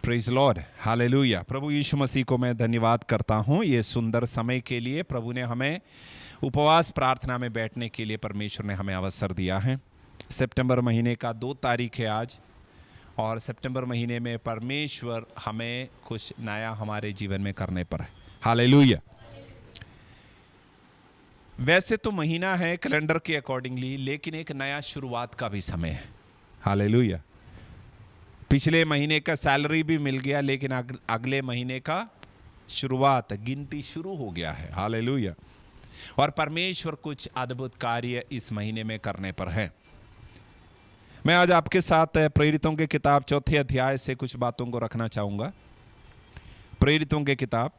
Praise lord, hallelujah. प्रभु यीशु मसीह को मैं धन्यवाद करता हूँ ये सुंदर समय के लिए। प्रभु ने हमें उपवास प्रार्थना में बैठने के लिए परमेश्वर ने हमें अवसर दिया है। सितंबर महीने का 2 तारीख है आज, और सितंबर महीने में परमेश्वर हमें कुछ नया हमारे जीवन में करने पर है। हालेलुया। वैसे तो महीना है कैलेंडर के अकॉर्डिंगली, लेकिन एक नया शुरुआत का भी समय है। हालेलुया। पिछले महीने का सैलरी भी मिल गया, लेकिन अगले महीने का शुरुआत, गिनती शुरू हो गया है। हालेलुया। और परमेश्वर कुछ अद्भुत कार्य इस महीने में करने पर है। मैं आज आपके साथ प्रेरितों के किताब 4थे अध्याय से कुछ बातों को रखना चाहूँगा। प्रेरितों के किताब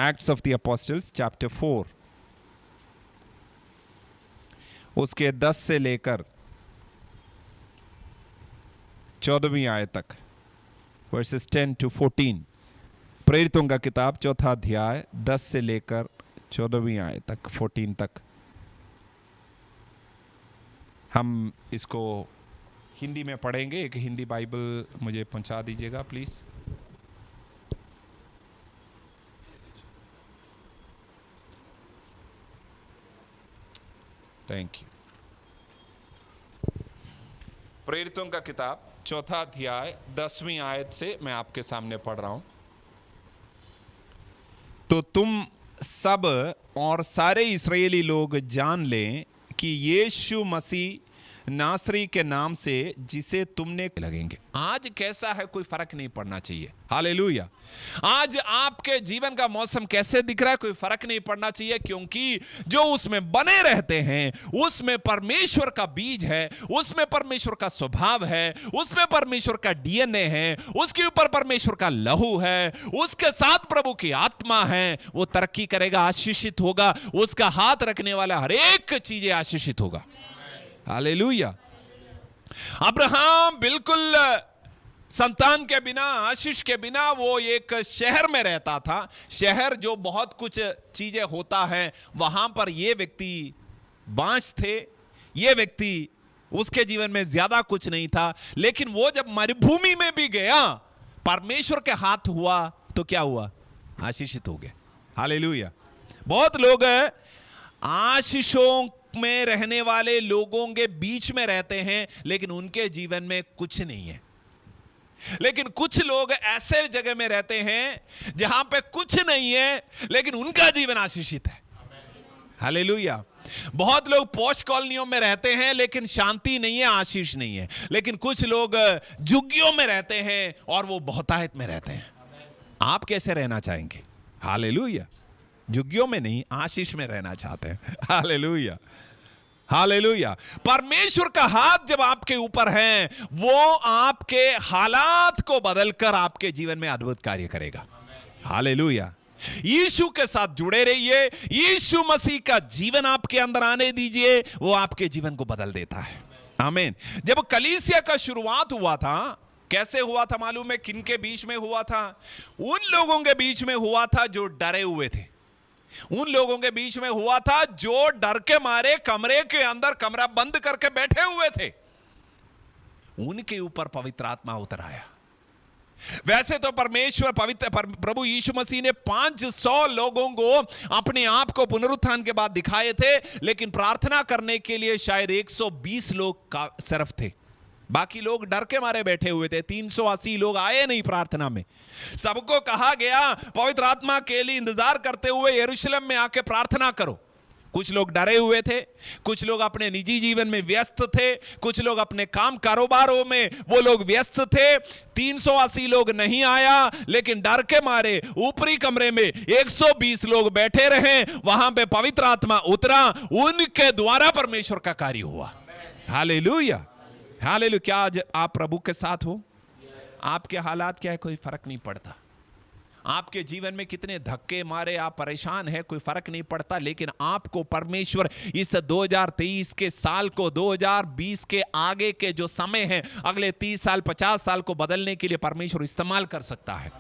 acts of the apostles chapter 4, उसके 10 से लेकर 14वीं आयत तक, वर्सेस 10 to 14। प्रेरितों का किताब 4था अध्याय 10 से लेकर 14वीं आयत तक, 14 तक। हम इसको हिंदी में पढ़ेंगे। एक हिंदी बाइबल मुझे पहुंचा दीजिएगा प्लीज। Thank you. प्रेरितों का किताब 4था अध्याय 10वीं आयत से मैं आपके सामने पढ़ रहा हूं। तो तुम सब और सारे इस्राएली लोग जान लें कि यीशु मसीह नासरी के नाम से जिसे तुमने लगेंगे। आज कैसा है कोई फर्क नहीं पड़ना चाहिए। हालेलुया। आज आपके जीवन का मौसम कैसे दिख रहा है कोई फर्क नहीं पड़ना चाहिए, क्योंकि जो उसमें बने रहते हैं उसमें परमेश्वर का बीज है, उसमें परमेश्वर का स्वभाव है, उसमें परमेश्वर का डीएनए है, उसके ऊपर परमेश्वर का लहू है, उसके साथ प्रभु की आत्मा है। वो तरक्की करेगा, आशीषित होगा, उसका हाथ रखने वाला हर एक चीजें आशीषित होगा। हालेलुया। अब्राहम बिल्कुल संतान के बिना, आशीष के बिना वो एक शहर में रहता था। शहर जो बहुत कुछ चीजें होता है, वहां पर ये व्यक्ति बांझ थे। ये व्यक्ति, उसके जीवन में ज्यादा कुछ नहीं था, लेकिन वो जब मरुभूमि में भी गया, परमेश्वर के हाथ हुआ तो क्या हुआ? आशीषित हो गए। हालेलुया। बहुत लोग आशीषों में रहने वाले लोगों के बीच में रहते हैं, लेकिन उनके जीवन में कुछ नहीं है। लेकिन कुछ लोग ऐसे जगह में रहते हैं जहां पे कुछ नहीं है, लेकिन उनका जीवन आशीषित है। हालेलुया। बहुत लोग पॉश कॉलोनियों में रहते हैं, लेकिन शांति नहीं है, आशीष नहीं है। लेकिन कुछ लोग झुग्गियों में रहते हैं और वो बहुतायत में रहते हैं। आप कैसे रहना चाहेंगे? हालेलुया। झुग्गियों में नहीं, आशीष में रहना चाहते हैं। हालेलुया। हालेलुया। परमेश्वर का हाथ जब आपके ऊपर है, वो आपके हालात को बदलकर आपके जीवन में अद्भुत कार्य करेगा। हालेलुया। यीशु के साथ जुड़े रहिए, यीशु मसीह का जीवन आपके अंदर आने दीजिए, वो आपके जीवन को बदल देता है। आमीन। जब कलीसिया का शुरुआत हुआ था, कैसे हुआ था मालूम है? किन के बीच में हुआ था? उन लोगों के बीच में हुआ था जो डरे हुए थे। उन लोगों के बीच में हुआ था जो डर के मारे कमरे के अंदर कमरा बंद करके बैठे हुए थे। उनके ऊपर पवित्र आत्मा उतर आया। वैसे तो परमेश्वर प्रभु यीशु मसीह ने 500 लोगों को अपने आप को पुनरुत्थान के बाद दिखाए थे, लेकिन प्रार्थना करने के लिए शायद 120 लोग का सिर्फ थे। बाकी लोग डर के मारे बैठे हुए थे। 380 लोग आए नहीं प्रार्थना में। सबको कहा गया पवित्र आत्मा के लिए इंतजार करते हुए यरूशलेम में आके प्रार्थना करो। कुछ लोग डरे हुए थे, कुछ लोग अपने निजी जीवन में व्यस्त थे, कुछ लोग अपने काम कारोबारों में वो लोग व्यस्त थे। 380 लोग नहीं आया, लेकिन डर के मारे ऊपरी कमरे में 120 लोग बैठे रहे। वहां पे पवित्र आत्मा उतरा, उनके द्वारा परमेश्वर का कार्य हुआ। हालेलुया। हालेलुया। क्या आज आप प्रभु के साथ हो? आपके हालात क्या है कोई फर्क नहीं पड़ता। आपके जीवन में कितने धक्के मारे, आप परेशान हैं, कोई फर्क नहीं पड़ता। लेकिन आपको परमेश्वर इस 2023 के साल को 2020 के आगे के जो समय है, अगले 30 साल 50 साल को बदलने के लिए परमेश्वर इस्तेमाल कर सकता है।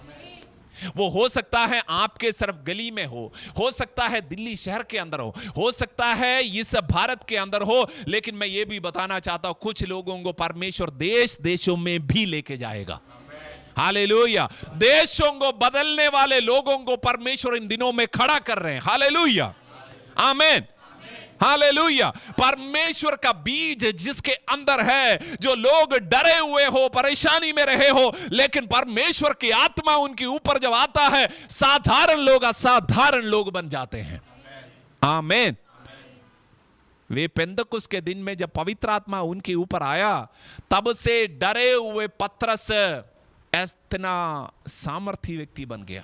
वो हो सकता है आपके सिर्फ गली में हो सकता है दिल्ली शहर के अंदर हो सकता है इस भारत के अंदर हो, लेकिन मैं ये भी बताना चाहता हूं कुछ लोगों को परमेश्वर देश देशों में भी लेके जाएगा। हालेलुया। देशों को बदलने वाले लोगों को परमेश्वर इन दिनों में खड़ा कर रहे हैं। हालेलुया, आमीन, हालेलुया। परमेश्वर का बीज जिसके अंदर है, जो लोग डरे हुए हो, परेशानी में रहे हो, लेकिन परमेश्वर की आत्मा उनके ऊपर जब आता है, साधारण लोग असाधारण लोग बन जाते हैं। आमीन। वे पेंतकुस्त के दिन में जब पवित्र आत्मा उनके ऊपर आया, तब से डरे हुए पतरस इतना सामर्थी व्यक्ति बन गया।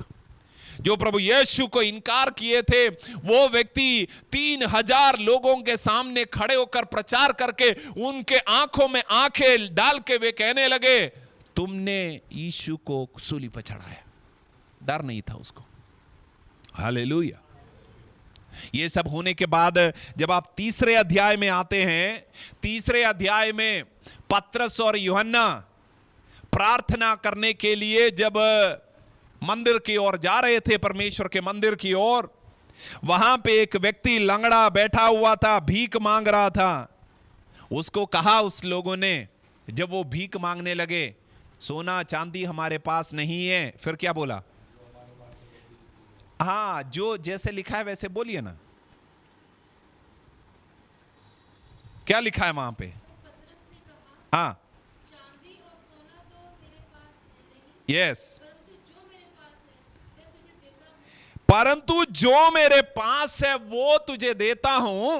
जो प्रभु यीशु को इनकार किए थे, वो व्यक्ति 3000 लोगों के सामने खड़े होकर प्रचार करके उनके आंखों में आंखें डाल के वे कहने लगे, तुमने यीशु को सूली पर चढ़ाया। डर नहीं था उसको। हालेलुया। ये सब होने के बाद जब आप तीसरे अध्याय में आते हैं, तीसरे अध्याय में पतरस और यूहन्ना प्रार्थना करने के लिए जब मंदिर की ओर जा रहे थे, परमेश्वर के मंदिर की ओर, वहां पे एक व्यक्ति लंगड़ा बैठा हुआ था, भीख मांग रहा था। उसको कहा उस लोगों ने, जब वो भीख मांगने लगे, सोना चांदी हमारे पास नहीं है, फिर क्या बोला? हाँ, जो जैसे लिखा है वैसे बोलिए ना। क्या लिखा है वहां पे? हाँ, यस, परंतु जो मेरे पास है वो तुझे देता हूं।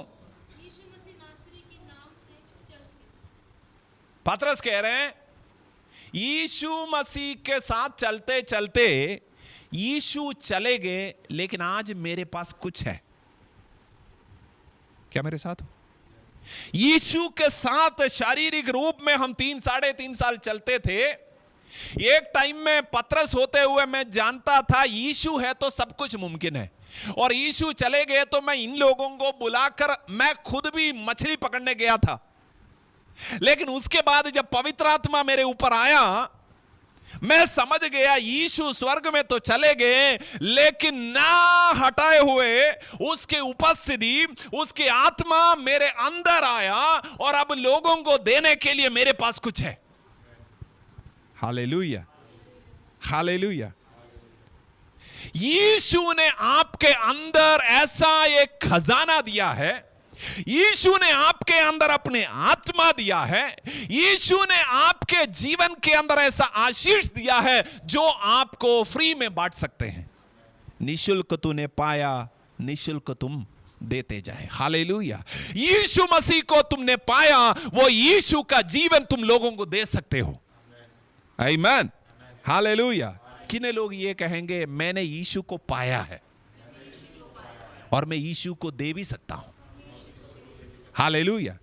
पतरस कह रहे हैं, यीशु मसीह के साथ चलते चलते यीशु चले गए, लेकिन आज मेरे पास कुछ है। क्या मेरे साथ हो? यीशु के साथ शारीरिक रूप में हम 3-3.5 साल चलते थे। एक टाइम में पतरस होते हुए मैं जानता था यीशु है तो सब कुछ मुमकिन है, और यीशु चले गए तो मैं इन लोगों को बुलाकर मैं खुद भी मछली पकड़ने गया था। लेकिन उसके बाद जब पवित्र आत्मा मेरे ऊपर आया, मैं समझ गया यीशु स्वर्ग में तो चले गए, लेकिन ना हटाए हुए उसके उपस्थिति, उसकी आत्मा मेरे अंदर आया, और अब लोगों को देने के लिए मेरे पास कुछ है। Hallelujah, hallelujah. यीशु ने आपके अंदर ऐसा एक खजाना दिया है, यीशु ने आपके अंदर अपने आत्मा दिया है, यीशु ने आपके जीवन के अंदर ऐसा आशीष दिया है जो आपको फ्री में बांट सकते हैं। निशुल्क तूने पाया, निशुल्क तुम देते जाए। हालेलुया। यीशु मसीह को तुमने पाया, वो यीशु का जीवन तुम लोगों को दे सकते हो। आमीन, हालेलुया। कितने लोग ये कहेंगे, मैंने यीशु को पाया है और मैं यीशु को दे भी सकता हूं। हालेलुया।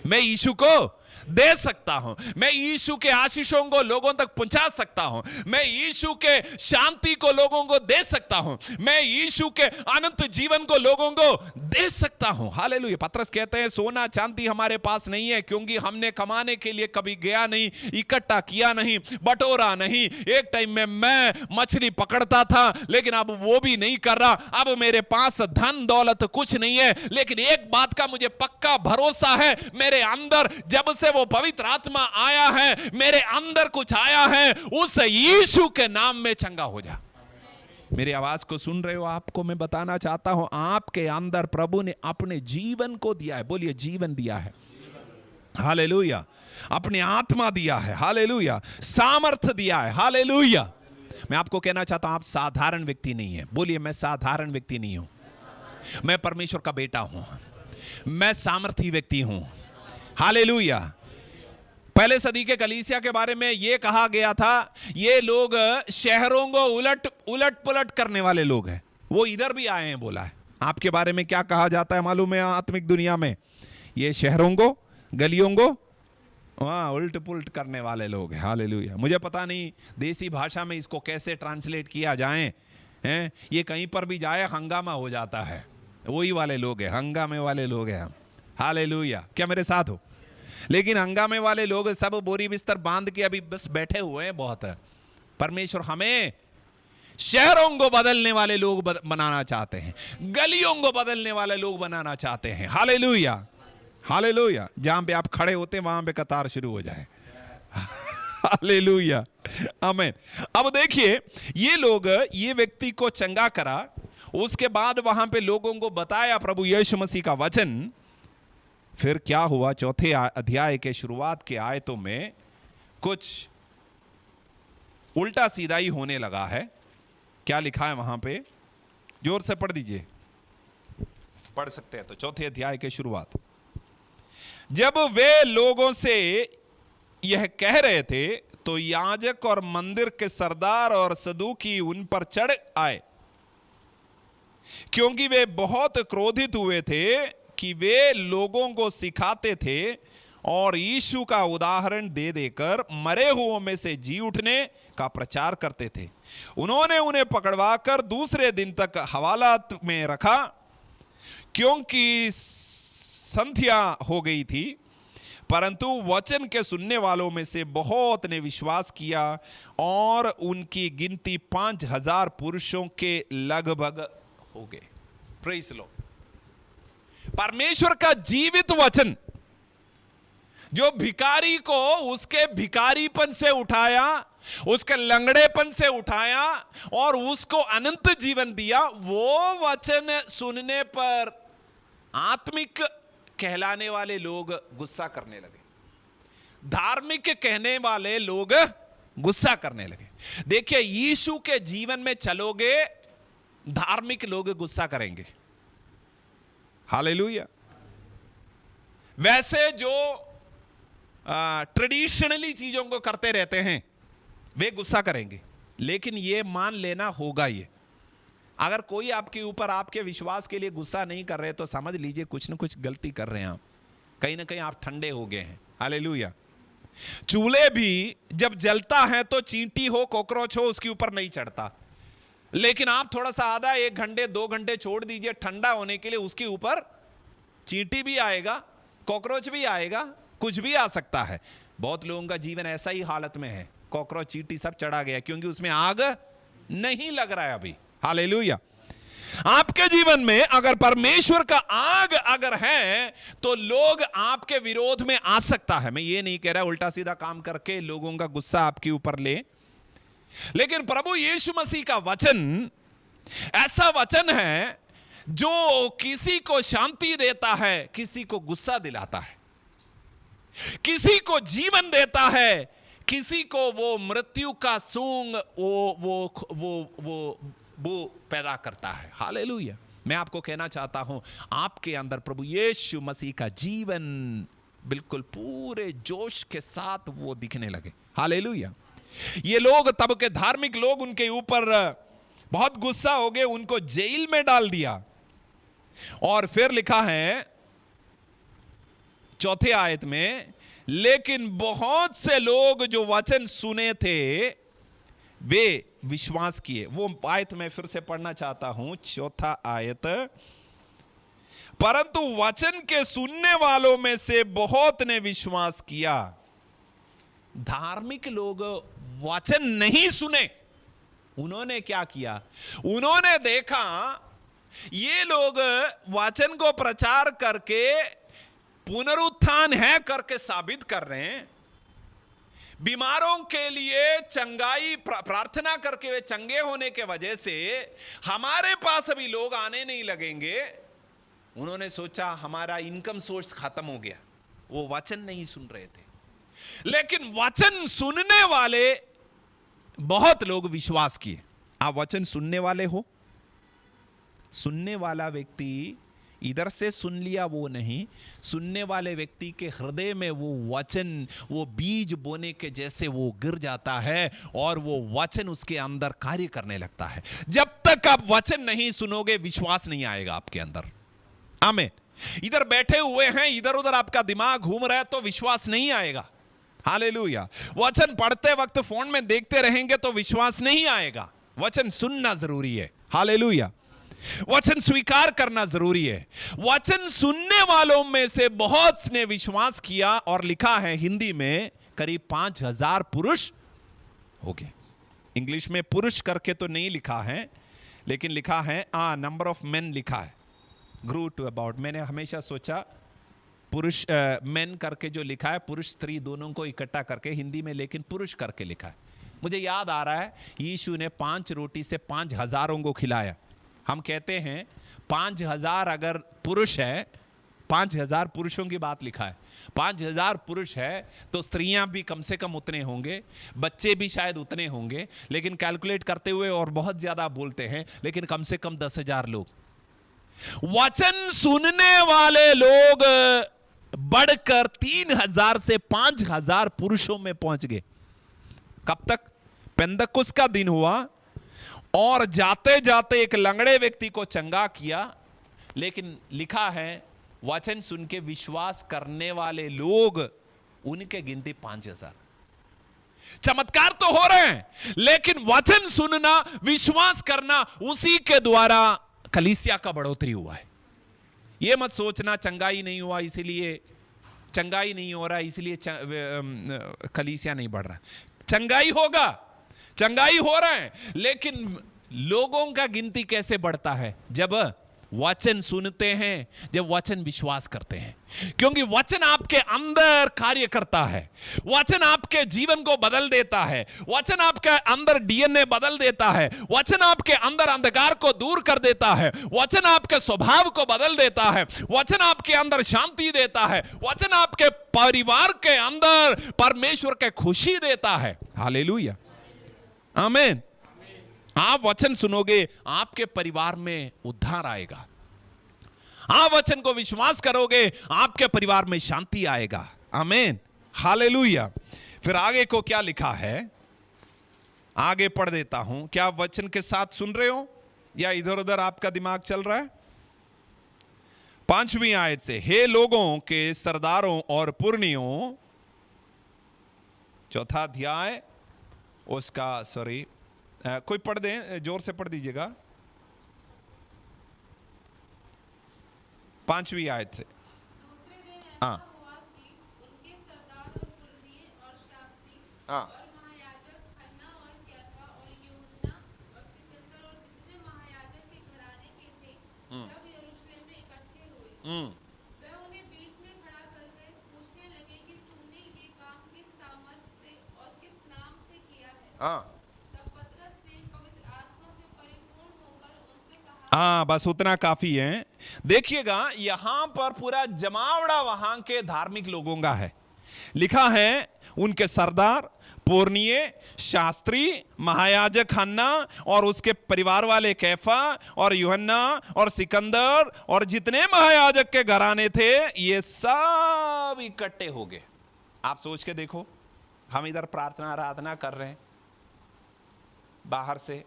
मैं यीशु को दे सकता हूं, मैं यीशु के आशीषों को लोगों तक पहुंचा सकता हूं, मैं यीशु के शांति को लोगों को दे सकता हूं, मैं यीशु के अनंत जीवन को लोगों को दे सकता हूं। हालेलुया। पतरस कहते हैं, सोना चांदी हमारे पास नहीं है, क्योंकि हमने कमाने के लिए कभी गया नहीं, इकट्ठा किया नहीं, बटोरा नहीं। एक टाइम में मैं मछली पकड़ता था, लेकिन अब वो भी नहीं कर रहा। अब मेरे पास धन दौलत कुछ नहीं है, लेकिन एक बात का मुझे पक्का भरोसा है, मेरे अंदर जब से वो पवित्र आत्मा आया है, मेरे अंदर कुछ आया है, उस यीशु के नाम में चंगा हो जा। मेरी आवाज को सुन रहे हो? आपको मैं बताना चाहता हूं, आपके अंदर प्रभु ने अपने जीवन को दिया है। बोलिए, जीवन दिया है। हालेलुया। अपने आत्मा दिया है। हालेलुया। सामर्थ्य दिया है। हालेलुया। मैं आपको कहना चाहता हूं, आप साधारण व्यक्ति नहीं है। बोलिए, मैं साधारण व्यक्ति नहीं हूं, मैं परमेश्वर का बेटा हूं, मैं सामर्थी व्यक्ति हूं। हालेलुया। पहले सदी के कलीसिया के बारे में यह कहा गया था, ये लोग शहरों को उलट पुलट करने वाले लोग हैं। वो इधर भी आए हैं, बोला है। आपके बारे में क्या कहा जाता है मालूम है? आत्मिक दुनिया में ये शहरों को, गलियों को वहां उल्ट पुलट करने वाले लोग हैं। हालेलुया। मुझे पता नहीं देसी भाषा में इसको कैसे ट्रांसलेट किया जाए, हैं? ये कहीं पर भी जाए हंगामा हो जाता है। वही वाले लोग हैं, हंगामे वाले लोग हैं हम। हालेलुया। क्या मेरे साथ हो? लेकिन हंगामे वाले लोग सब बोरी बिस्तर बांध के अभी बस बैठे हुए हैं। बहुत है। परमेश्वर हमें शहरों को बदलने वाले लोग बनाना चाहते हैं, गलियों को बदलने वाले लोग बनाना चाहते हैं। Hallelujah, hallelujah. जहां पे आप खड़े होते हैं वहां पे कतार शुरू हो जाए। हालेलुया, आमीन। अब देखिए, ये लोग, ये व्यक्ति को चंगा करा, उसके बाद वहां पे लोगों को बताया प्रभु यीशु मसीह का वचन। फिर क्या हुआ? चौथे अध्याय के शुरुआत के आयतों में कुछ उल्टा सीधा ही होने लगा है। क्या लिखा है वहां पे? जोर से पढ़ दीजिए, पढ़ सकते हैं तो। चौथे अध्याय के शुरुआत, जब वे लोगों से यह कह रहे थे तो याजक और मंदिर के सरदार और सदूकी उन पर चढ़ आए, क्योंकि वे बहुत क्रोधित हुए थे कि वे लोगों को सिखाते थे और यीशु का उदाहरण दे देकर मरे हुओं में से जी उठने का प्रचार करते थे। उन्होंने उन्हें पकड़वाकर दूसरे दिन तक हवालात में रखा, क्योंकि संध्या हो गई थी। परंतु वचन के सुनने वालों में से बहुत ने विश्वास किया और उनकी गिनती 5,000 पुरुषों के लगभग हो गए। Praise the Lord. परमेश्वर का जीवित वचन जो भिखारी को उसके भिखारीपन से उठाया, उसके लंगड़ेपन से उठाया और उसको अनंत जीवन दिया, वो वचन सुनने पर आत्मिक कहलाने वाले लोग गुस्सा करने लगे, धार्मिक कहने वाले लोग गुस्सा करने लगे। देखिए, यीशु के जीवन में चलोगे, धार्मिक लोग गुस्सा करेंगे। हालेलुया। वैसे जो ट्रेडिशनली चीजों को करते रहते हैं वे गुस्सा करेंगे, लेकिन ये मान लेना होगा, ये अगर कोई आपके ऊपर आपके विश्वास के लिए गुस्सा नहीं कर रहे तो समझ लीजिए कुछ ना कुछ गलती कर रहे हैं आप, कहीं ना कहीं आप ठंडे हो गए हैं। हालेलुया। चूल्हे भी जब जलता है तो चींटी हो, कॉकरोच हो, उसके ऊपर नहीं चढ़ता, लेकिन आप थोड़ा सा आधा 1 घंटे 2 घंटे छोड़ दीजिए ठंडा होने के लिए, उसके ऊपर चींटी भी आएगा, कॉकरोच भी आएगा, कुछ भी आ सकता है। बहुत लोगों का जीवन ऐसा ही हालत में है, कॉकरोच चींटी सब चढ़ा गया, क्योंकि उसमें आग नहीं लग रहा है अभी। हालेलुया। आपके जीवन में अगर परमेश्वर का आग अगर है तो लोग आपके विरोध में आ सकता है। मैं ये नहीं कह रहा उल्टा सीधा काम करके लोगों का गुस्सा आपके ऊपर ले, लेकिन प्रभु यीशु मसीह का वचन ऐसा वचन है जो किसी को शांति देता है, किसी को गुस्सा दिलाता है, किसी को जीवन देता है, किसी को वो मृत्यु का सूंघ वो पैदा करता है। हालेलुया। मैं आपको कहना चाहता हूं, आपके अंदर प्रभु यीशु मसीह का जीवन बिल्कुल पूरे जोश के साथ वो दिखने लगे। हालेलुया। ये लोग, तब के धार्मिक लोग, उनके ऊपर बहुत गुस्सा हो गए, उनको जेल में डाल दिया। और फिर लिखा है 4th आयत में, लेकिन बहुत से लोग जो वचन सुने थे वे विश्वास किए। वो आयत मैं फिर से पढ़ना चाहता हूं, 4 आयत। परंतु वचन के सुनने वालों में से बहुत ने विश्वास किया। धार्मिक लोग वचन नहीं सुने, उन्होंने क्या किया? उन्होंने देखा ये लोग वचन को प्रचार करके पुनरुत्थान है करके साबित कर रहे हैं, बीमारों के लिए चंगाई प्रार्थना करके वे चंगे होने के वजह से हमारे पास अभी लोग आने नहीं लगेंगे। उन्होंने सोचा हमारा इनकम सोर्स खत्म हो गया, वो वचन नहीं सुन रहे थे। लेकिन वचन सुनने वाले बहुत लोग विश्वास किए। आप वचन सुनने वाले हो? सुनने वाला व्यक्ति इधर से सुन लिया वो नहीं, सुनने वाले व्यक्ति के हृदय में वो वचन, वो बीज बोने के जैसे वो गिर जाता है और वो वचन उसके अंदर कार्य करने लगता है। जब तक आप वचन नहीं सुनोगे विश्वास नहीं आएगा आपके अंदर। आमीन। इधर बैठे हुए हैं, इधर उधर आपका दिमाग घूम रहा है तो विश्वास नहीं आएगा। हालेलुया। वचन पढ़ते वक्त फोन में देखते रहेंगे तो विश्वास नहीं आएगा। वचन सुनना जरूरी है। हालेलुया। वचन स्वीकार करना जरूरी है। वचन सुनने वालों में से बहुत ने विश्वास किया और लिखा है हिंदी में करीब 5,000 पुरुष हो गए। इंग्लिश में पुरुष करके तो नहीं लिखा है, लेकिन लिखा है नंबर ऑफ मेन लिखा है, ग्रू टू अबाउट। मैंने हमेशा सोचा पुरुष मेन करके जो लिखा है, पुरुष स्त्री दोनों को इकट्ठा करके हिंदी में, लेकिन पुरुष करके लिखा है। मुझे याद आ रहा है यीशु ने 5 रोटी से 5,000 को खिलाया। हम कहते हैं 5,000 अगर पुरुष है, 5,000 पुरुषों की बात लिखा है, 5,000 पुरुष है तो स्त्रियां भी कम से कम उतने होंगे, बच्चे भी शायद उतने होंगे, लेकिन कैलकुलेट करते हुए और बहुत ज्यादा बोलते हैं, लेकिन कम से कम 10,000 लोग। वचन सुनने वाले लोग बढ़कर 3,000 से 5,000 पुरुषों में पहुंच गए। कब तक? पेंतकुस्त का दिन हुआ और जाते जाते एक लंगड़े व्यक्ति को चंगा किया, लेकिन लिखा है वचन सुन के विश्वास करने वाले लोग, उनके गिनती 5,000। चमत्कार तो हो रहे हैं, लेकिन वचन सुनना, विश्वास करना, उसी के द्वारा कलीसिया का बढ़ोतरी हुआ है। यह मत सोचना चंगाई नहीं हुआ इसलिए, चंगाई नहीं हो रहा इसलिए कलीसिया नहीं बढ़ रहा। चंगाई होगा, चंगाई हो रहा है, लेकिन लोगों का गिनती कैसे बढ़ता है? जब वचन सुनते हैं, जब वचन विश्वास करते हैं, क्योंकि वचन आपके अंदर कार्य करता है, वचन आपके जीवन को बदल देता है, वचन आपके अंदर डीएनए बदल देता है, वचन आपके अंदर अंधकार को दूर कर देता है, वचन आपके स्वभाव को बदल देता है, वचन आपके अंदर शांति देता है, वचन आपके परिवार के अंदर परमेश्वर के खुशी देता है। हालेलुया, आमीन। आप वचन सुनोगे, आपके परिवार में उद्धार आएगा। आप वचन को विश्वास करोगे, आपके परिवार में शांति आएगा। आमीन, हालेलुया। फिर आगे को क्या लिखा है, आगे पढ़ देता हूं। क्या आप वचन के साथ सुन रहे हो या इधर उधर आपका दिमाग चल रहा है? 5वीं आयत से, हे लोगों के सरदारों और पुरनियों, 4था अध्याय उसका, सॉरी कोई पढ़ दें, जोर से पढ़ दीजिएगा, 5वीं आयत से। दूसरे दिन ऐसा हुआ कि उनके सरदार और पुरनिये और शास्त्री और महायाजक हन्ना और कैफा और यूहन्ना और सिकंदर और जितने महायाजक के घराने के थे, जब यरूशलेम में इकट्ठे हुए, वह उन्हें बीच में खड़ा करके पूछने लगे कि तुमने ये काम किस सामर्थ से और किस नाम से किया है? हाँ, बस उतना काफी है। देखिएगा, यहां पर पूरा जमावड़ा वहां के धार्मिक लोगों का है। लिखा है उनके सरदार, पुरनिये, शास्त्री, महायाजक हन्ना और उसके परिवार वाले कैफा और यूहन्ना और सिकंदर और जितने महायाजक के घराने थे, ये सब इकट्ठे हो गए। आप सोच के देखो, हम इधर प्रार्थना आराधना कर रहे हैं, बाहर से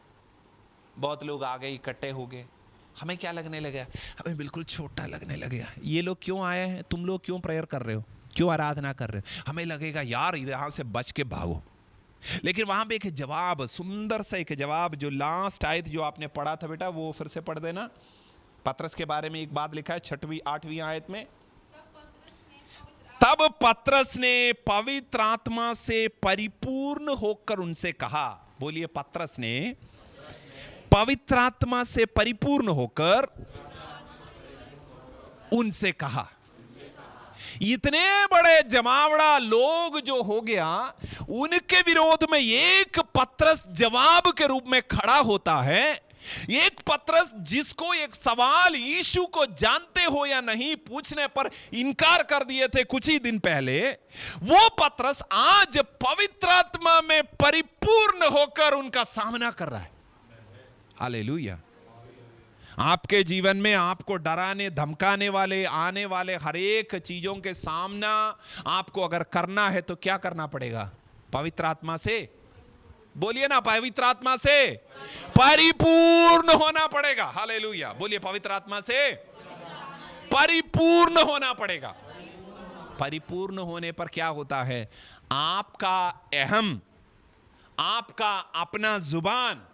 बहुत लोग आ गए, इकट्ठे हो गए, हमें क्या लगने लगा? हमें बिल्कुल छोटा लगने लगा। ये लोग क्यों आए हैं? तुम लोग क्यों प्रेयर कर रहे हो? क्यों आराधना कर रहे हो? हमें लगेगा यार यहाँ से बच के भागो। लेकिन वहां पे एक जवाब, सुंदर सा एक जवाब, जो लास्ट आयत जो आपने पढ़ा था बेटा, वो फिर से पढ़ देना। पतरस के बारे में एक बात लिखा है 6वीं 8वीं आयत में, तब पतरस ने पवित्र आत्मा से परिपूर्ण होकर उनसे कहा। बोलिए, पतरस ने पवित्र आत्मा से परिपूर्ण होकर उनसे कहा। इतने बड़े जमावड़ा लोग जो हो गया, उनके विरोध में एक पतरस जवाब के रूप में खड़ा होता है। एक पतरस जिसको एक सवाल यीशु को जानते हो या नहीं पूछने पर इनकार कर दिए थे कुछ ही दिन पहले, वो पतरस आज पवित्र आत्मा में परिपूर्ण होकर उनका सामना कर रहा है। हालेलुया। आपके जीवन में आपको डराने धमकाने वाले आने वाले हर एक चीजों के सामना आपको अगर करना है तो क्या करना पड़ेगा? पवित्र आत्मा से, बोलिए ना, पवित्र आत्मा से परिपूर्ण होना पड़ेगा। हालेलुया। बोलिए, पवित्र आत्मा से परिपूर्ण होना पड़ेगा। परिपूर्ण होने पर क्या होता है? आपका अहम, आपका अपना जुबान,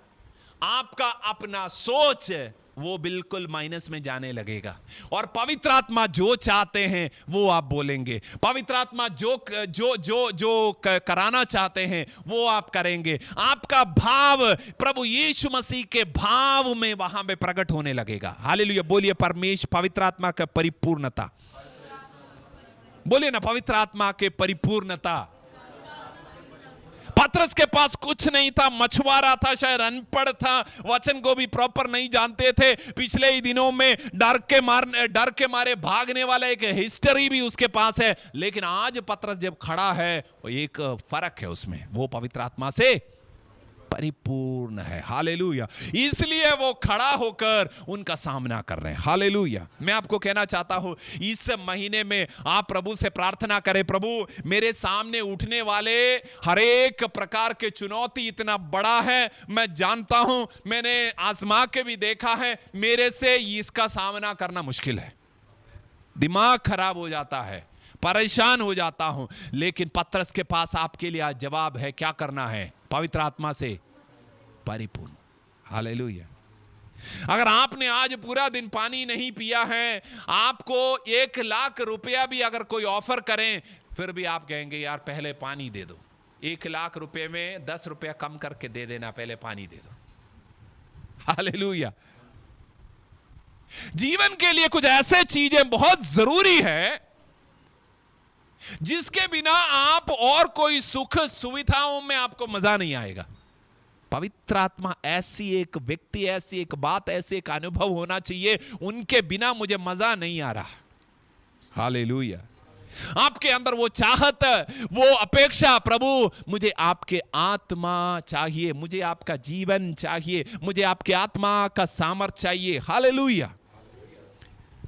आपका अपना सोच, वो बिल्कुल माइनस में जाने लगेगा। और पवित्र आत्मा जो चाहते हैं वो आप बोलेंगे। पवित्र आत्मा जो जो जो जो कराना चाहते हैं वो आप करेंगे। आपका भाव प्रभु यीशु मसीह के भाव में वहां पे प्रकट होने लगेगा। हालेलुया। बोलिए, परमेश्वर पवित्र आत्मा का परिपूर्णता। बोलिए ना, पवित्र आत्मा के परिपूर्णता। पतरस के पास कुछ नहीं था, मछुआरा था, शायद अनपढ़ था, वचन को भी प्रॉपर नहीं जानते थे, पिछले ही दिनों में डर के मारे भागने वाला एक हिस्ट्री भी उसके पास है। लेकिन आज पतरस जब खड़ा है, वो एक फर्क है उसमें, वो पवित्र आत्मा से परिपूर्ण है। हालेलुया। इसलिए वो खड़ा होकर उनका सामना कर रहे हैं। हालेलुया। मैं आपको कहना चाहता हूं, इस महीने में आप प्रभु से प्रार्थना करें, प्रभु मेरे सामने उठने वाले हर एक प्रकार के चुनौती इतना बड़ा है, मैं जानता हूं, मैंने आजमा के भी देखा है, मेरे से इसका सामना करना मुश्किल है, दिमाग खराब हो जाता है, परेशान हो जाता हूं। लेकिन पतरस के पास आपके लिए आज जवाब है, क्या करना है? पवित्र आत्मा से परिपूर्ण। हालेलुया। अगर आपने आज पूरा दिन पानी नहीं पिया है, आपको 1 लाख रुपया भी अगर कोई ऑफर करें, फिर भी आप कहेंगे यार पहले पानी दे दो। 1 लाख रुपए में 10 रुपया कम करके दे देना, पहले पानी दे दो। हालेलुया। जीवन के लिए कुछ ऐसे चीजें बहुत जरूरी है जिसके बिना आप और कोई सुख सुविधाओं में आपको मजा नहीं आएगा। पवित्र आत्मा ऐसी एक व्यक्ति, ऐसी एक बात, ऐसे एक अनुभव होना चाहिए, उनके बिना मुझे मजा नहीं आ रहा। हालेलुया। आपके अंदर वो चाहत, वो अपेक्षा, प्रभु मुझे आपके आत्मा चाहिए, मुझे आपका जीवन चाहिए, मुझे आपके आत्मा का सामर्थ्य चाहिए। हालेलुया।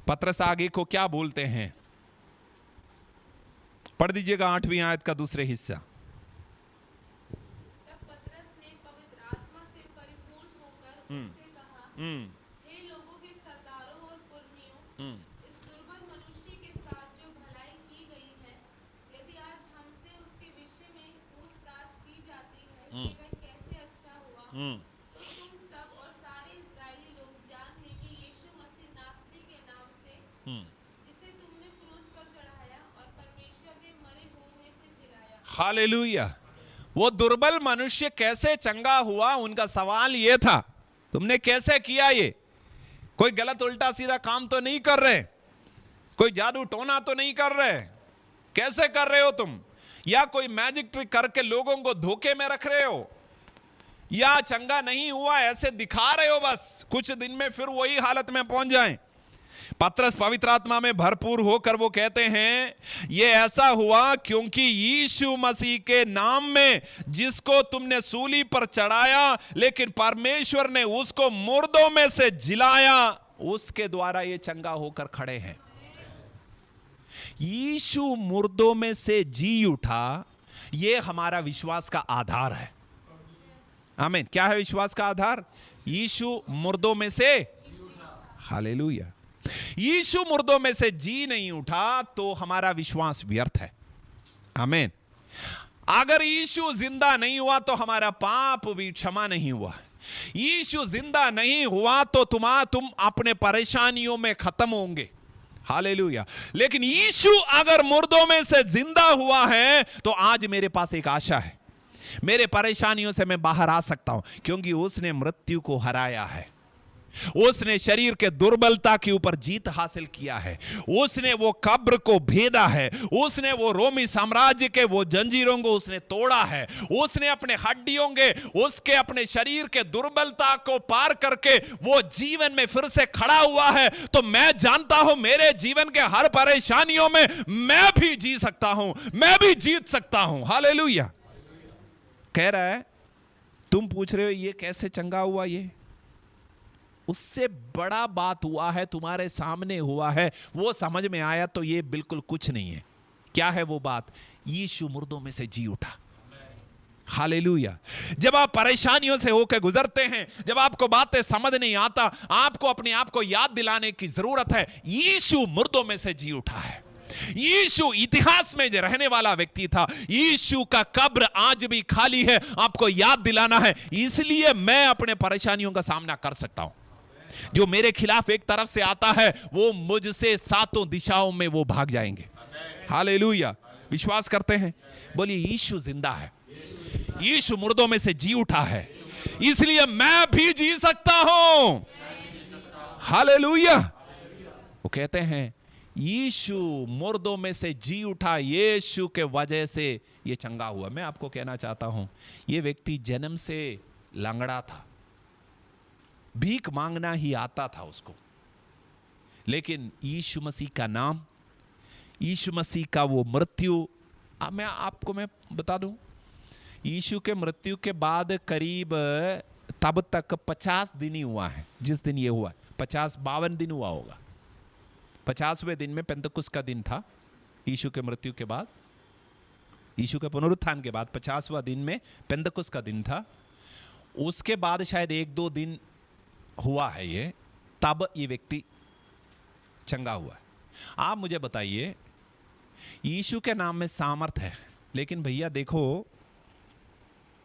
पतरस आगे को क्या बोलते हैं, पढ़ दीजिएगा 8वीं आयत का दूसरे हिस्सा। तब पतरस ने पवित्र आत्मा से परिपूर्ण होकर उनसे कहा, हे लोगों के सरदारों और पुरनियों, इस दुर्बल मनुष्य के साथ जो भलाई की गई है, यदि आज हमसे उसके विषय में पूछताछ की जाती है कि वह कैसे अच्छा हुआ, तो तुम सब और सारे इस्राएली लोग जान लें कि यीशु मसीह नासरी के नाम से, जिसे तुमने क्रूस पर चढ़ाया और परमेश्वर ने मरे हुओं में से जिलाया। हालेलुया। वो दुर्बल मनुष्य कैसे चंगा हुआ, उनका सवाल यह था, तुमने कैसे किया? ये कोई गलत उल्टा सीधा काम तो नहीं कर रहे, कोई जादू टोना तो नहीं कर रहे, कैसे कर रहे हो तुम? या कोई मैजिक ट्रिक करके लोगों को धोखे में रख रहे हो, या चंगा नहीं हुआ ऐसे दिखा रहे हो, बस कुछ दिन में फिर वही हालत में पहुंच जाएं। पतरस पवित्र आत्मा में भरपूर होकर वो कहते हैं, ये ऐसा हुआ क्योंकि यीशु मसीह के नाम में, जिसको तुमने सूली पर चढ़ाया, लेकिन परमेश्वर ने उसको मुर्दों में से जिलाया, उसके द्वारा ये चंगा होकर खड़े हैं। यीशु मुर्दों में से जी उठा, ये हमारा विश्वास का आधार है। आमीन। क्या है विश्वास का आधार? यीशु मुर्दों में से, हालेलुया। यीशु मुर्दों में से जी नहीं उठा तो हमारा विश्वास व्यर्थ है। आमीन। अगर यीशु जिंदा नहीं हुआ तो हमारा पाप भी क्षमा नहीं हुआ। यीशु जिंदा नहीं हुआ तो तुम अपने परेशानियों में खत्म होंगे। हालेलुया। लेकिन यीशु अगर मुर्दों में से जिंदा हुआ है तो आज मेरे पास एक आशा है, मेरे परेशानियों से मैं बाहर आ सकता हूं, क्योंकि उसने मृत्यु को हराया है, उसने शरीर के दुर्बलता के ऊपर जीत हासिल किया है, उसने वो कब्र को भेदा है, उसने वो रोमी साम्राज्य के वो जंजीरों को उसने तोड़ा है, उसने अपने हड्डियों के, उसके अपने शरीर के दुर्बलता को पार करके वो जीवन में फिर से खड़ा हुआ है। तो मैं जानता हूं मेरे जीवन के हर परेशानियों में मैं भी जी सकता हूं, मैं भी जीत सकता हूं। हालेलुया। कह रहा है, तुम पूछ रहे हो ये कैसे चंगा हुआ, ये उससे बड़ा बात हुआ है, तुम्हारे सामने हुआ है, वो समझ में आया तो ये बिल्कुल कुछ नहीं है। क्या है वो बात? यीशु मुर्दों में से जी उठा। हालेलुया। जब आप परेशानियों से होकर गुजरते हैं, जब आपको बातें समझ नहीं आता, आपको अपने आप को याद दिलाने की जरूरत है, यीशु मुर्दों में से जी उठा है। यीशु इतिहास में जो रहने वाला व्यक्ति था, यीशु का कब्र आज भी खाली है, आपको याद दिलाना है। इसलिए मैं अपने परेशानियों का सामना कर सकता हूं। जो मेरे खिलाफ एक तरफ से आता है, वो मुझसे सातों दिशाओं में वो भाग जाएंगे। हालेलुया। विश्वास करते हैं? बोलिए, यीशु जिंदा है, यीशु मुर्दों में से जी उठा है, इसलिए मैं भी जी सकता हूं। हालेलुया। वो कहते हैं यीशु मुर्दों में से जी उठा, यीशु के वजह से ये चंगा हुआ। मैं आपको कहना चाहता हूं, ये व्यक्ति जन्म से लंगड़ा था, भीख मांगना ही आता था उसको, लेकिन यीशु मसीह का नाम, यीशु मसीह का वो मृत्यु, मैं बता दूं, यीशु के मृत्यु के बाद करीब तब तक 50 दिन ही हुआ है। जिस दिन ये हुआ 52 दिन हुआ होगा। 50वें दिन में पेंतकुस्त का दिन था, यीशु के मृत्यु के बाद, यीशु के पुनरुत्थान के बाद 50वां दिन में पेंतकुस्त का दिन था। उसके बाद शायद 1-2 दिन हुआ है ये, तब ये व्यक्ति चंगा हुआ है। आप मुझे बताइए, यीशु के नाम में सामर्थ है, लेकिन भैया देखो,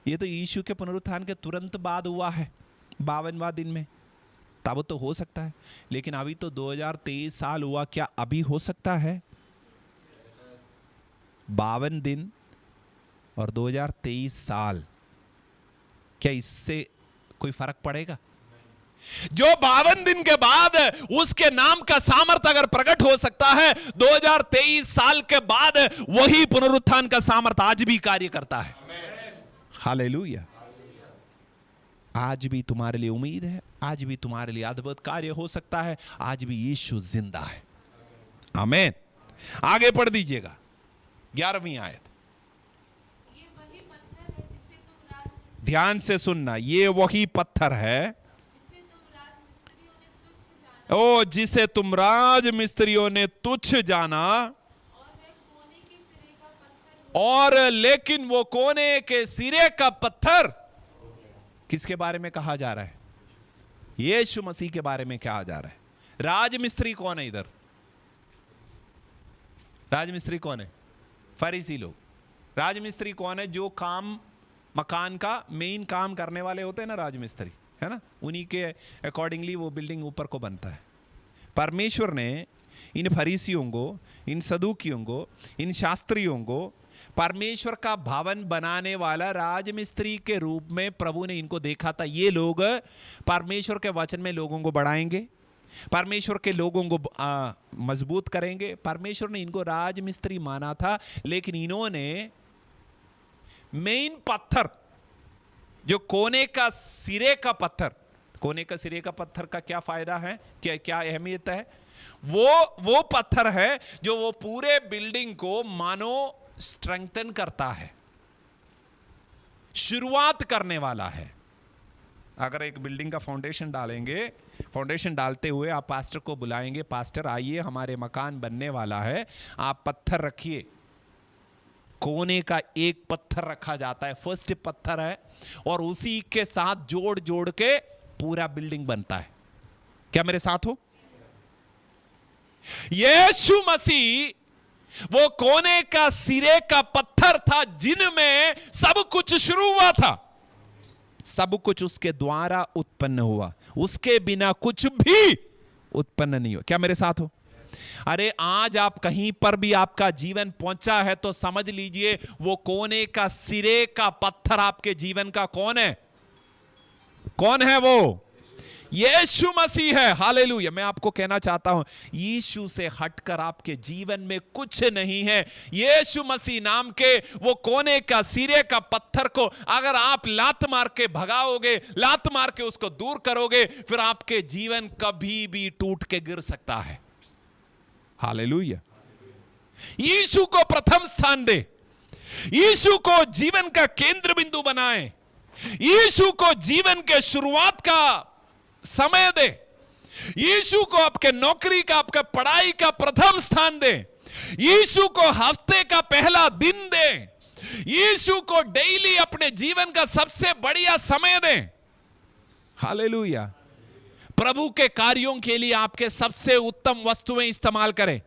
ये तो यीशु के पुनरुत्थान के तुरंत बाद हुआ है, 52वां दिन में, तब तो हो सकता है, लेकिन अभी तो 2023 साल हुआ, क्या अभी हो सकता है? 52 दिन और 2023 साल, क्या इससे कोई फर्क पड़ेगा? जो 52 दिन के बाद उसके नाम का सामर्थ अगर प्रकट हो सकता है, 2023 साल के बाद वही पुनरुत्थान का सामर्थ आज भी कार्य करता है। हालेलुया। आज भी तुम्हारे लिए उम्मीद है, आज भी तुम्हारे लिए अद्भुत कार्य हो सकता है, आज भी यीशु जिंदा है। आमीन। आगे पढ़ दीजिएगा 11वीं आयत। ये वही पत्थर है जिसे तुम राजमिस्त्रियों ध्यान से सुनना, ये वही पत्थर है जिसे तुम राजमिस्त्रियों ने तुच्छ जाना, ओ जिसे तुम राज मिस्त्रियों ने तुच्छ जाना, और वह कोने के सिरे का पत्थर हो और लेकिन वो कोने के सिरे का पत्थर किसके बारे में कहा जा रहा है? यीशु मसीह के बारे में कहा जा रहा है। राजमिस्त्री कौन है इधर? राजमिस्त्री कौन है? फरीसी लोग। राजमिस्त्री कौन है? जो काम, मकान का मेन काम करने वाले होते हैं ना, राजमिस्त्री, है ना, उन्हीं के अकॉर्डिंगली वो बिल्डिंग ऊपर को बनता है। परमेश्वर ने इन फरीसियों को, इन सदूकियों को, इन शास्त्रियों को परमेश्वर का भवन बनाने वाला राजमिस्त्री के रूप में प्रभु ने इनको देखा था। ये लोग परमेश्वर के वचन में लोगों को बढ़ाएंगे, परमेश्वर के लोगों को मजबूत करेंगे। परमेश्वर ने इनको राजमिस्त्री माना था, लेकिन इन्होंने मेन पत्थर, जो कोने का सिरे का पत्थर, कोने का सिरे का पत्थर का क्या फायदा है, क्या अहमियत है? वो पत्थर है जो वो पूरे बिल्डिंग को मानो स्ट्रेंथन करता है, शुरुआत करने वाला है। अगर एक बिल्डिंग का फाउंडेशन डालेंगे, फाउंडेशन डालते हुए आप पास्टर को बुलाएंगे, पास्टर आइए हमारे मकान बनने वाला है, आप पत्थर रखिए। कोने का एक पत्थर रखा जाता है, फर्स्ट पत्थर है, और उसी के साथ जोड़ जोड़ के पूरा बिल्डिंग बनता है। क्या मेरे साथ हो? यीशु मसीह वो कोने का सिरे का पत्थर था, जिनमें सब कुछ शुरू हुआ था, सब कुछ उसके द्वारा उत्पन्न हुआ, उसके बिना कुछ भी उत्पन्न नहीं हो। क्या मेरे साथ हो? अरे आज आप कहीं पर भी आपका जीवन पहुंचा है तो समझ लीजिए वो कोने का सिरे का पत्थर आपके जीवन का कौन है? कौन है वो? यीशु मसीह है। हालेलुया। मैं आपको कहना चाहता हूं, यीशु से हटकर आपके जीवन में कुछ नहीं है। यीशु मसीह नाम के वो कोने का सिरे का पत्थर को अगर आप लात मार के भगाओगे, लात मार के उसको दूर करोगे, फिर आपके जीवन कभी भी टूट के गिर सकता है। हालेलुया। यीशु को प्रथम स्थान दे, यीशु को जीवन का केंद्र बिंदु बनाए, यीशु को जीवन के शुरुआत का समय दे, यीशु को आपके नौकरी का, आपके पढ़ाई का प्रथम स्थान दे, यीशु को हफ्ते का पहला दिन दे, यीशु को डेली अपने जीवन का सबसे बढ़िया समय दे। हालेलुया। प्रभु के कार्यों के लिए आपके सबसे उत्तम वस्तुएं इस्तेमाल करें।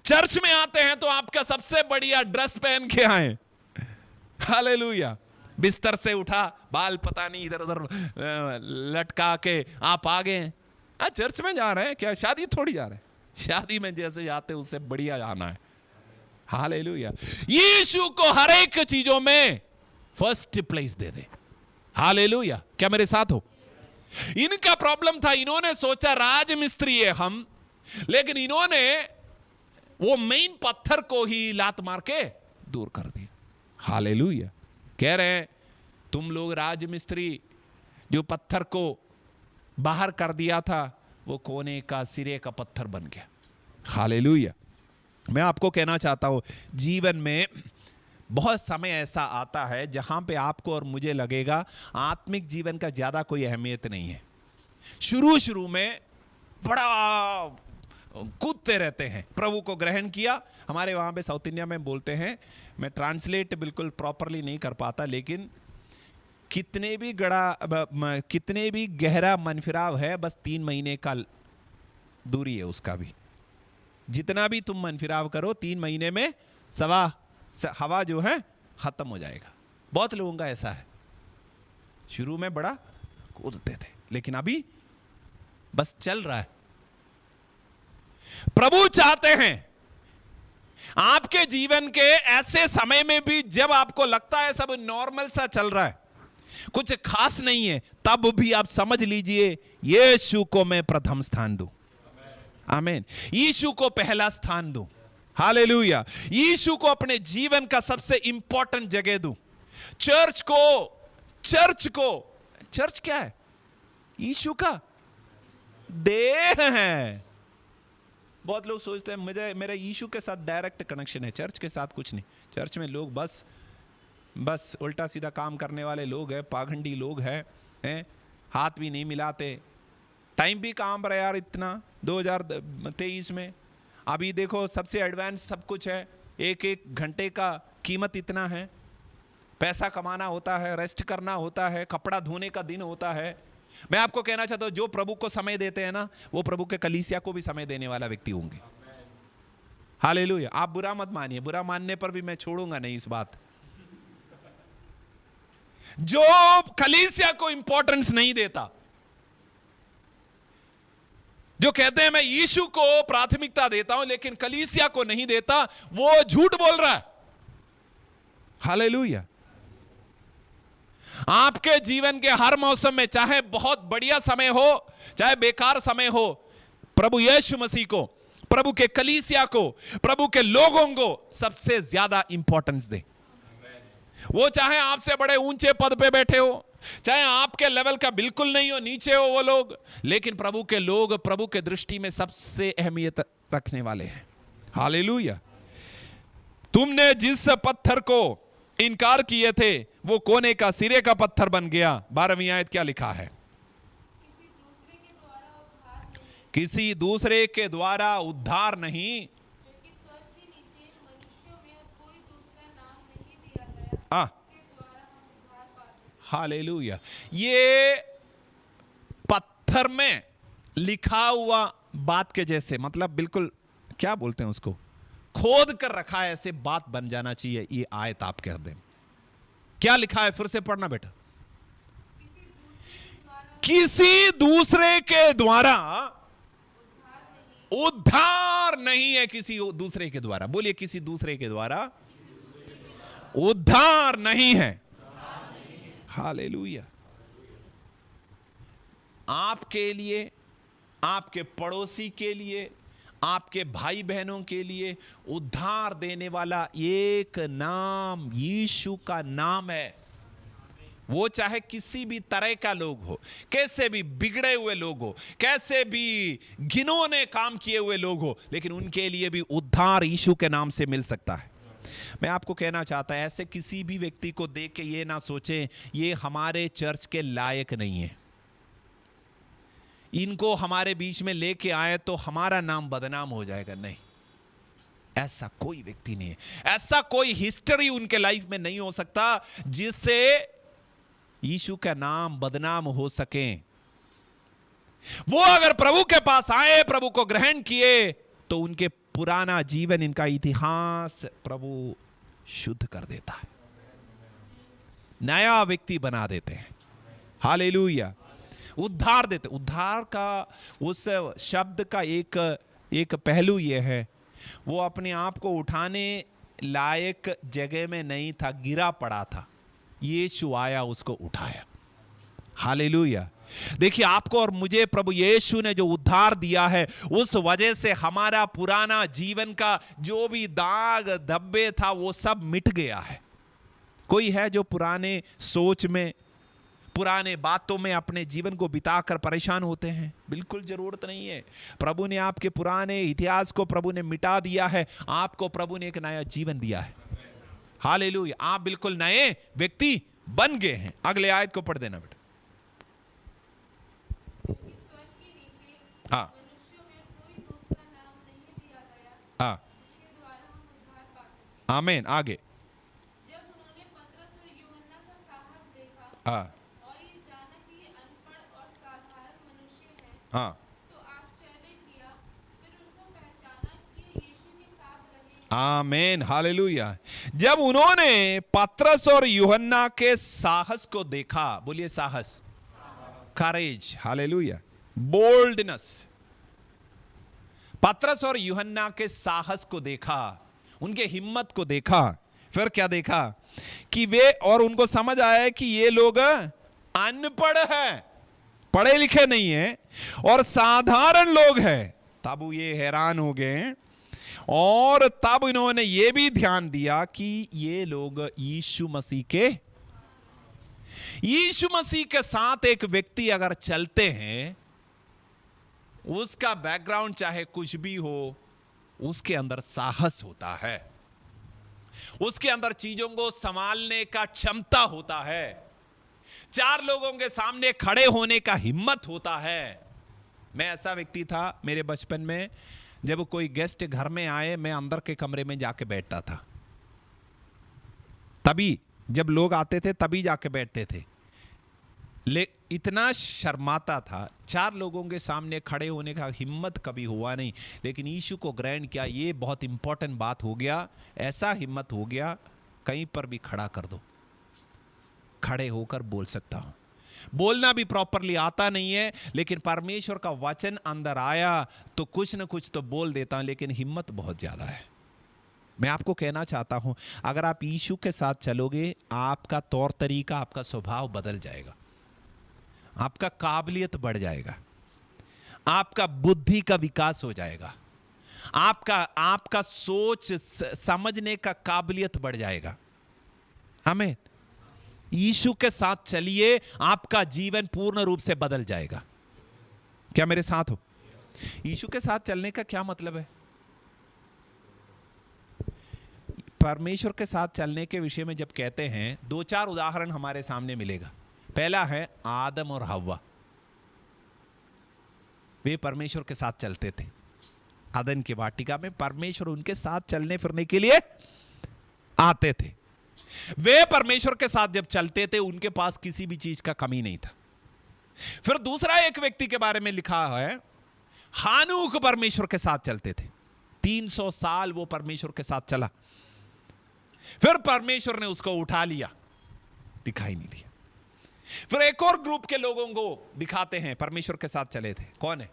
चर्च में आते हैं तो आपका सबसे बढ़िया ड्रेस पहन के आए। हालेलुया। बिस्तर से उठा, बाल पता नहीं इधर उधर लटका के आप आ गए। चर्च में जा रहे हैं, क्या शादी थोड़ी जा रहे हैं? शादी में जैसे जाते उससे बढ़िया जाना है। हालेलुया। यीशु को हर एक चीजों में first place they they. Hallelujah. क्या मेरे साथ हो? इनका प्रॉब्लम था, इन्होंने सोचा राजमिस्त्री है हम, लेकिन इन्होंने वो मेन पत्थर को ही लात मार के दूर कर दिया। हालेलुया। कह रहे हैं तुम लोग राजमिस्त्री जो पत्थर को बाहर कर दिया था वो कोने का सिरे का पत्थर बन गया। हालेलुया। मैं आपको कहना चाहता हूं जीवन में बहुत समय ऐसा आता है जहां पे आपको और मुझे लगेगा आत्मिक जीवन का ज्यादा कोई अहमियत नहीं है। शुरू में बड़ा कूदते रहते हैं। प्रभु को ग्रहण किया, हमारे वहां पे साउथ इंडिया में बोलते हैं, मैं ट्रांसलेट बिल्कुल प्रॉपरली नहीं कर पाता, लेकिन कितने भी गहरा मनफिराव है, बस 3 महीने का दूरी है उसका भी। जितना भी तुम मनफिराव करो 3 महीने में हवा जो है खत्म हो जाएगा। बहुत लोगों का ऐसा है, शुरू में बड़ा कूदते थे लेकिन अभी बस चल रहा है। प्रभु चाहते हैं आपके जीवन के ऐसे समय में भी जब आपको लगता है सब नॉर्मल सा चल रहा है, कुछ खास नहीं है, तब भी आप समझ लीजिए यीशु को मैं प्रथम स्थान दूं। आमीन। यीशु को पहला स्थान दूं। हालेलुया। यीशु को अपने जीवन का सबसे इंपॉर्टेंट जगह दूं। चर्च क्या है? यीशु का देह है। बहुत लोग सोचते हैं मेरा यीशु के साथ डायरेक्ट कनेक्शन है, चर्च के साथ कुछ नहीं। चर्च में लोग बस उल्टा सीधा काम करने वाले लोग हैं, पाखंडी लोग हैं, हाथ भी नहीं मिलाते। टाइम भी कहाँ पर है यार इतना 2023 में। अभी देखो सबसे एडवांस सब कुछ है, एक घंटे का कीमत इतना है, पैसा कमाना होता है, रेस्ट करना होता है, कपड़ा धोने का दिन होता है। मैं आपको कहना चाहता हूं जो प्रभु को समय देते हैं ना, वो प्रभु के कलीसिया को भी समय देने वाला व्यक्ति होंगे। हालेलुया। आप बुरा मत मानिए, बुरा मानने पर भी मैं छोड़ूंगा नहीं इस बात। जो कलीसिया को इंपॉर्टेंस नहीं देता, जो कहते हैं मैं यीशु को प्राथमिकता देता हूं लेकिन कलीसिया को नहीं देता, वो झूठ बोल रहा है। हालेलुया। आपके जीवन के हर मौसम में, चाहे बहुत बढ़िया समय हो चाहे बेकार समय हो, प्रभु यीशु मसीह को, प्रभु के कलीसिया को, प्रभु के लोगों को सबसे ज्यादा इंपॉर्टेंस दे। वो चाहे आपसे बड़े ऊंचे पद पे बैठे हो, चाहे आपके लेवल का बिल्कुल नहीं हो, नीचे हो वो लोग, लेकिन प्रभु के लोग प्रभु के दृष्टि में सबसे अहमियत रखने वाले हैं। हालेलुया। तुमने जिस पत्थर को इनकार किए थे वो कोने का सिरे का पत्थर बन गया। 12वीं आयत क्या लिखा है? किसी दूसरे के द्वारा उद्धार नहीं, हालेलुया। ये पत्थर में लिखा हुआ बात के जैसे, मतलब बिल्कुल क्या बोलते हैं उसको, खोद कर रखा है, ऐसे बात बन जाना चाहिए ये आयत आपके हृदय में। क्या लिखा है? फिर से पढ़ना बेटा। किसी दूसरे के द्वारा उद्धार नहीं है। किसी दूसरे के द्वारा, बोलिए किसी दूसरे के द्वारा उद्धार नहीं है। हालेलुया। आपके लिए, आपके पड़ोसी के लिए, आपके भाई बहनों के लिए उद्धार देने वाला एक नाम यीशु का नाम है। वो चाहे किसी भी तरह का लोग हो, कैसे भी बिगड़े हुए लोग हो, कैसे भी घिनौने काम किए हुए लोग हो, लेकिन उनके लिए भी उद्धार यीशु के नाम से मिल सकता है। मैं आपको कहना चाहता है ऐसे किसी भी व्यक्ति को देख के ये ना सोचें ये हमारे चर्च के लायक नहीं है, इनको हमारे बीच में लेके आए तो हमारा नाम बदनाम हो जाएगा। नहीं, ऐसा कोई व्यक्ति नहीं है, ऐसा कोई हिस्ट्री उनके लाइफ में नहीं हो सकता जिससे यीशु का नाम बदनाम हो सके। वो अगर प्रभु के पास आए, प्रभु को ग्रहण किए, तो उनके पुराना जीवन, इनका इतिहास प्रभु शुद्ध कर देता है, नया व्यक्ति बना देते हैं। हालेलुया। उद्धार देते। उद्धार का उस शब्द का एक पहलू यह है, वो अपने आप को उठाने लायक जगह में नहीं था, गिरा पड़ा था, यीशु आया उसको उठाया। हालेलुया। देखिए, आपको और मुझे प्रभु यीशु ने जो उद्धार दिया है, उस वजह से हमारा पुराना जीवन का जो भी दाग धब्बे था वो सब मिट गया है। कोई है जो पुराने सोच में, पुराने बातों में अपने जीवन को बिताकर परेशान होते हैं? बिल्कुल जरूरत नहीं है। प्रभु ने आपके पुराने इतिहास को प्रभु ने मिटा दिया है, आपको प्रभु ने एक नया जीवन दिया है। हालेलुया, आप बिल्कुल नए व्यक्ति बन गए हैं। अगले आयत को पढ़ देना बेटा। स्वर्ग के नीचे हाँ मनुष्यों में कोई दूसरा नाम नहीं दिया गया हाँ, जिसके द्वारा हम उद्धार पा सकें। आमीन। आगे। जब उन्होंने पतरस और यूहन्ना का साहस देखा हाँ और ये जाना कि ये अनपढ़ और साधारण मनुष्य हैं, हाँ, तो आश्चर्य किया। फिर उनको पहचाना कि ये यीशु के साथ रहे। आमीन, हालेलुया। जब उन्होंने पतरस और यूहन्ना के साहस को देखा, बोलिए साहस, करेज, हालेलुया, बोल्डनेस। पतरस और यूहन्ना के साहस को देखा, उनके हिम्मत को देखा, फिर क्या देखा कि वे, और उनको समझ आया कि ये लोग अनपढ़ हैं, पढ़े लिखे नहीं हैं और साधारण लोग हैं। तब वो ये हैरान हो गए और तब इन्होंने ये भी ध्यान दिया कि ये लोग यीशु मसीह के साथ एक व्यक्ति अगर चलते हैं, उसका बैकग्राउंड चाहे कुछ भी हो, उसके अंदर साहस होता है, उसके अंदर चीजों को संभालने का क्षमता होता है, चार लोगों के सामने खड़े होने का हिम्मत होता है। मैं ऐसा व्यक्ति था मेरे बचपन में, जब कोई गेस्ट घर में आए, मैं अंदर के कमरे में जाके बैठता था। तभी जब लोग आते थे तभी जाके बैठते थे, इतना शर्माता था, चार लोगों के सामने खड़े होने का हिम्मत कभी हुआ नहीं। लेकिन यीशु को ग्रहण किया, ये बहुत इंपॉर्टेंट बात हो गया, ऐसा हिम्मत हो गया, कहीं पर भी खड़ा कर दो, खड़े होकर बोल सकता हूं। बोलना भी प्रॉपरली आता नहीं है, लेकिन परमेश्वर का वचन अंदर आया तो कुछ न कुछ तो बोल देता हूं, लेकिन हिम्मत बहुत ज्यादा है। मैं आपको कहना चाहता हूं, अगर आप यीशु के साथ चलोगे, आपका तौर तरीका, आपका स्वभाव बदल जाएगा, आपका काबिलियत बढ़ जाएगा, आपका बुद्धि का विकास हो जाएगा, आपका सोच समझने का काबिलियत बढ़ जाएगा। आमीन। यीशु के साथ चलिए, आपका जीवन पूर्ण रूप से बदल जाएगा। क्या मेरे साथ हो? यीशु के साथ चलने का क्या मतलब है? परमेश्वर के साथ चलने के विषय में जब कहते हैं, दो चार उदाहरण हमारे सामने मिलेगा। पहला है आदम और हव्वा, वे परमेश्वर के साथ चलते थे। अदन की वाटिका में परमेश्वर उनके साथ चलने फिरने के लिए आते थे। वे परमेश्वर के साथ जब चलते थे, उनके पास किसी भी चीज का कमी नहीं था। फिर दूसरा एक व्यक्ति के बारे में लिखा है, हानूक परमेश्वर के साथ चलते थे, 300 साल वो परमेश्वर के साथ चला, फिर परमेश्वर ने उसको उठा लिया, दिखाई नहीं दिया। फिर एक और ग्रुप के लोगों को दिखाते हैं परमेश्वर के साथ चले थे। कौन है?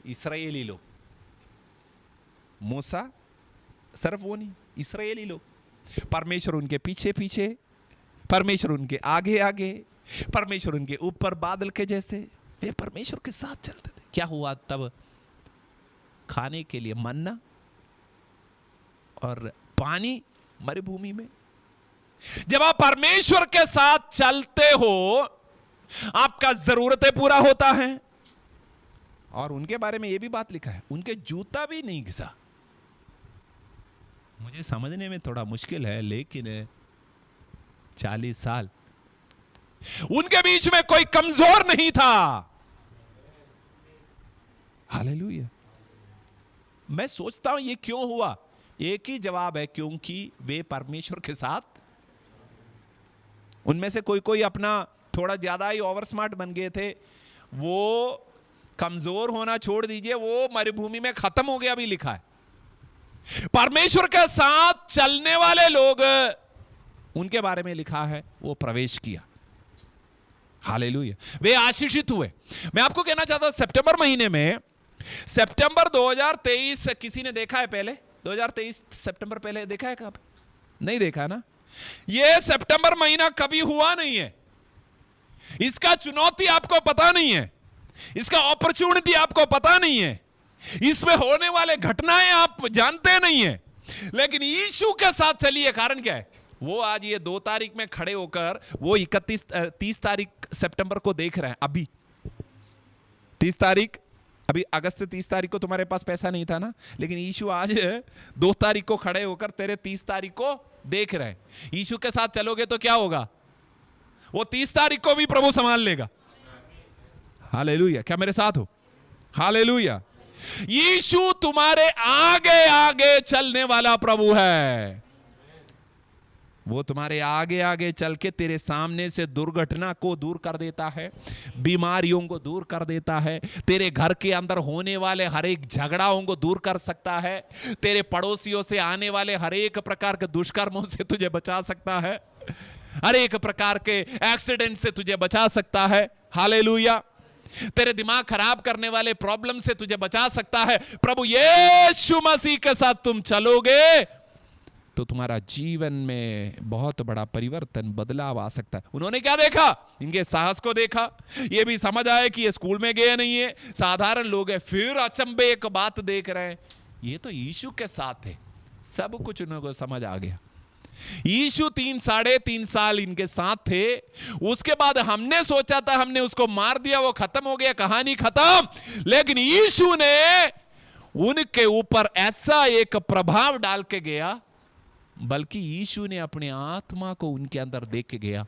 इस्राएली लोग। मूसा सिर्फ वो नहीं, इस्राएली लोग। परमेश्वर उनके पीछे पीछे, परमेश्वर उनके आगे आगे, परमेश्वर उनके ऊपर बादल के जैसे, वे परमेश्वर के साथ चलते थे। क्या हुआ तब? खाने के लिए मन्ना और पानी मरुभूमि में। जब आप परमेश्वर के साथ चलते हो, आपका जरूरतें पूरा होता है। और उनके बारे में यह भी बात लिखा है, उनके जूता भी नहीं घिसा। मुझे समझने में थोड़ा मुश्किल है, लेकिन 40 साल उनके बीच में कोई कमजोर नहीं था। हालेलुया। मैं सोचता हूं ये क्यों हुआ? एक ही जवाब है, क्योंकि वे परमेश्वर के साथ, उनमें से कोई कोई अपना थोड़ा ज्यादा ही ओवर स्मार्ट बन गए थे, वो कमजोर होना छोड़ दीजिए, वो मरुभूमि में खत्म हो गया भी लिखा है। परमेश्वर के साथ चलने वाले लोग, उनके बारे में लिखा है, वो प्रवेश किया। हालेलुया, वे आशीषित हुए। मैं आपको कहना चाहता हूं, सितंबर महीने में, सितंबर 2023, किसी ने देखा है पहले? 2023 सितंबर पहले देखा है कब? नहीं देखा ना। यह सितंबर महीना कभी हुआ नहीं है। इसका चुनौती आपको पता नहीं है, इसका अपॉर्चुनिटी आपको पता नहीं है, इसमें होने वाले घटनाएं आप जानते नहीं है, लेकिन यीशु के साथ चलिए। कारण क्या है? वो आज ये 2 तारीख में खड़े होकर वो 30 तारीख सितंबर को देख रहे हैं। अभी 30 तारीख, अभी अगस्त से 30 तारीख को तुम्हारे पास पैसा नहीं था ना, लेकिन यीशु आज 2 तारीख को खड़े होकर तेरे 30 तारीख को देख रहे हैं। यीशु के साथ चलोगे तो क्या होगा? वो 30 तारीख को भी प्रभु संभाल लेगा। हालेलुया। क्या मेरे साथ हो? हालेलुया। यीशु तुम्हारे आगे आगे चलने वाला प्रभु है। वो तुम्हारे आगे आगे चल के तेरे सामने से दुर्घटना को दूर कर देता है, बीमारियों को दूर कर देता है, तेरे घर के अंदर होने वाले हर एक झगड़ाओं को दूर कर सकता है, तेरे पड़ोसियों से आने वाले हर एक प्रकार के दुष्कर्मों से तुझे बचा सकता है, हर एक प्रकार के एक्सीडेंट से तुझे बचा सकता है। हालेलुया। तेरे दिमाग खराब करने वाले प्रॉब्लम से तुझे बचा सकता है। प्रभु यीशु मसीह के साथ तुम चलोगे तो तुम्हारा जीवन में बहुत बड़ा परिवर्तन, बदलाव आ सकता है। उन्होंने क्या देखा? इनके साहस को देखा, ये भी समझ आया कि ये स्कूल में गए नहीं है, साधारण लोग हैं। फिर अचंभे एक बात देख रहे हैं, ये तो यीशु के साथ है। सब कुछ उनको समझ आ गया। यीशु 3-3.5 साल इनके साथ थे। उसके बाद हमने सोचा था हमने उसको मार दिया, वो खत्म हो गया, कहानी खत्म। लेकिन यीशु ने उनके ऊपर ऐसा एक प्रभाव डाल के गया, बल्कि यीशु ने अपने आत्मा को उनके अंदर दे के गया।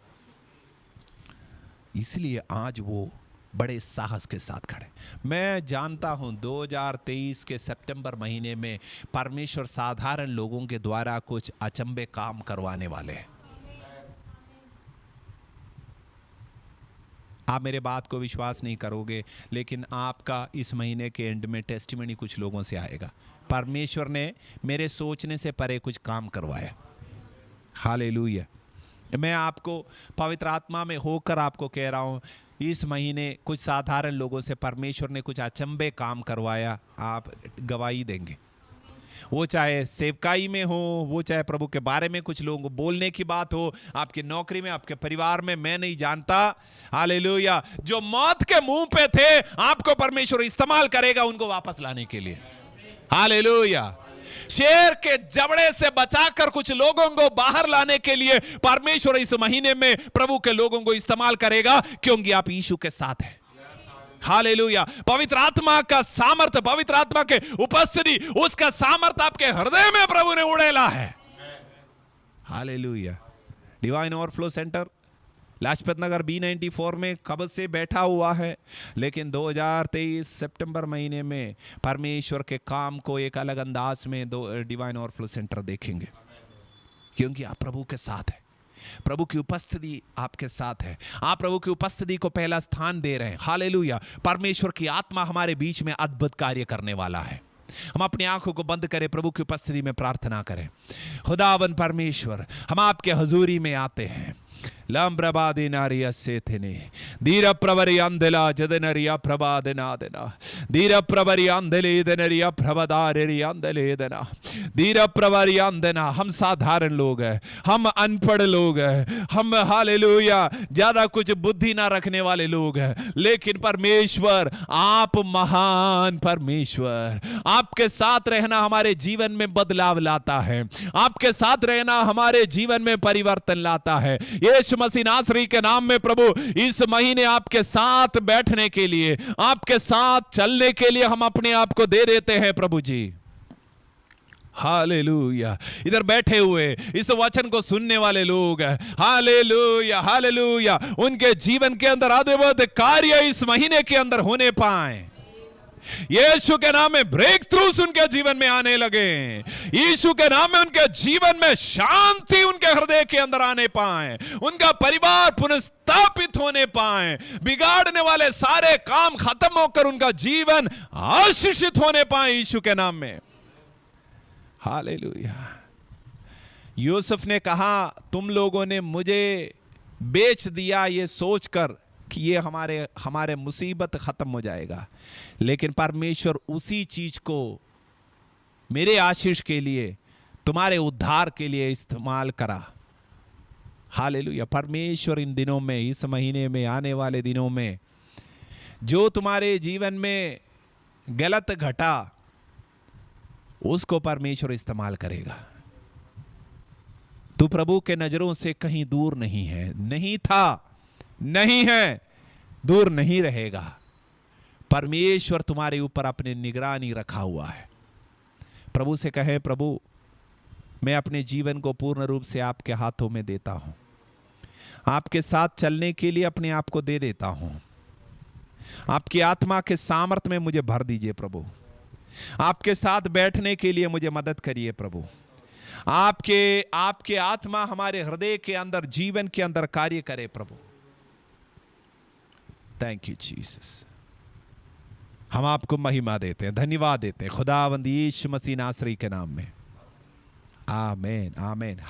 इसलिए आज वो बड़े साहस के साथ खड़े। मैं जानता हूं 2023 के सितंबर महीने में परमेश्वर साधारण लोगों के द्वारा कुछ अचंभे काम करवाने वाले हैं। आप मेरे बात को विश्वास नहीं करोगे, लेकिन आपका इस महीने के एंड में टेस्टिमनी कुछ लोगों से आएगा। परमेश्वर ने मेरे सोचने से परे कुछ काम करवाया। हालेलुया। मैं आपको पवित्र आत्मा में होकर आपको कह रहा हूं, इस महीने कुछ साधारण लोगों से परमेश्वर ने कुछ अचंभे काम करवाया। आप गवाही देंगे, वो चाहे सेवकाई में हो, वो चाहे प्रभु के बारे में कुछ लोगों को बोलने की बात हो, आपकी नौकरी में, आपके परिवार में, मैं नहीं जानता। हालेलुया। जो मौत के मुंह पे थे, आपको परमेश्वर इस्तेमाल करेगा उनको वापस लाने के लिए। हालेलुया। शेर के जबड़े से बचाकर कुछ लोगों को बाहर लाने के लिए परमेश्वर इस महीने में प्रभु के लोगों को इस्तेमाल करेगा, क्योंकि आप यीशु के साथ हैं। हालेलुया। पवित्र आत्मा का सामर्थ, पवित्र आत्मा के उपस्थिति, उसका सामर्थ आपके हृदय में प्रभु ने उड़ेला है। Hallelujah. Divine overflow centre Lajpat Nagar B94 में कब से बैठा हुआ है, लेकिन 2023 सितंबर महीने में परमेश्वर के काम को एक अलग अंदाज में डिवाइन ओवरफ्लो सेंटर देखेंगे, क्योंकि आप प्रभु के साथ हैं। प्रभु की उपस्थिति आपके साथ है। आप प्रभु की उपस्थिति को पहला स्थान दे रहे हैं। हालेलुया। परमेश्वर की आत्मा हमारे बीच में अद्भुत कार्य करने वाला है। हम अपनी आंखों को बंद करें, प्रभु की उपस्थिति में प्रार्थना करें। खुदावन परमेश्वर, हम आपके हजूरी में आते हैं। लंब्रबादी नारिया से थे धीर प्रवरी अंधला जदनरिया प्रबादना देना धीर प्रवरी अंधले दनरिया प्रबदारी अंधले देना धीर प्रवरी अंधना। हम साधारण लोग हैं, हम अनपढ़ लोग हैं, हम हालेलुया ज्यादा कुछ बुद्धि ना रखने वाले लोग हैं, लेकिन परमेश्वर आप महान परमेश्वर, आपके साथ रहना हमारे जीवन में बदलाव लाता है, आपके साथ रहना हमारे जीवन में परिवर्तन लाता है। यीशु मसीह नासरी के नाम में प्रभु इस महीने आपके साथ बैठने के लिए, आपके साथ चलने के लिए हम अपने आप को दे देते हैं प्रभु जी। हालेलुया। इधर बैठे हुए इस वचन को सुनने वाले लोग, हालेलुया हालेलुया, उनके जीवन के अंदर अद्भुत कार्य इस महीने के अंदर होने पाए। यीशु के नाम में ब्रेक थ्रूस उनके जीवन में आने लगे। यीशु के नाम में उनके जीवन में शांति उनके हृदय के अंदर आने पाए, उनका परिवार पुनर्स्थापित होने पाए, बिगाड़ने वाले सारे काम खत्म होकर उनका जीवन आशीषित होने पाए यीशु के नाम में। हालेलुया। यूसुफ ने कहा, तुम लोगों ने मुझे बेच दिया ये सोचकर कि ये हमारे मुसीबत खत्म हो जाएगा, लेकिन परमेश्वर उसी चीज को मेरे आशीष के लिए, तुम्हारे उद्धार के लिए इस्तेमाल करा। हालेलुया। परमेश्वर इन दिनों में, इस महीने में, आने वाले दिनों में जो तुम्हारे जीवन में गलत घटा उसको परमेश्वर इस्तेमाल करेगा। तू प्रभु के नजरों से कहीं दूर नहीं है, नहीं था, नहीं है, दूर नहीं रहेगा। परमेश्वर तुम्हारे ऊपर अपने निगरानी रखा हुआ है। प्रभु से कहे, प्रभु मैं अपने जीवन को पूर्ण रूप से आपके हाथों में देता हूं, आपके साथ चलने के लिए अपने आप को दे देता हूं। आपकी आत्मा के सामर्थ्य में मुझे भर दीजिए प्रभु। आपके साथ बैठने के लिए मुझे मदद करिए प्रभु। आपके आत्मा हमारे हृदय के अंदर, जीवन के अंदर कार्य करे प्रभु। Thank you Jesus. हम आपको महिमा देते हैं, धन्यवाद देते हैं खुदावंद यीशु मसीह नासरी के नाम में। आमीन आमीन।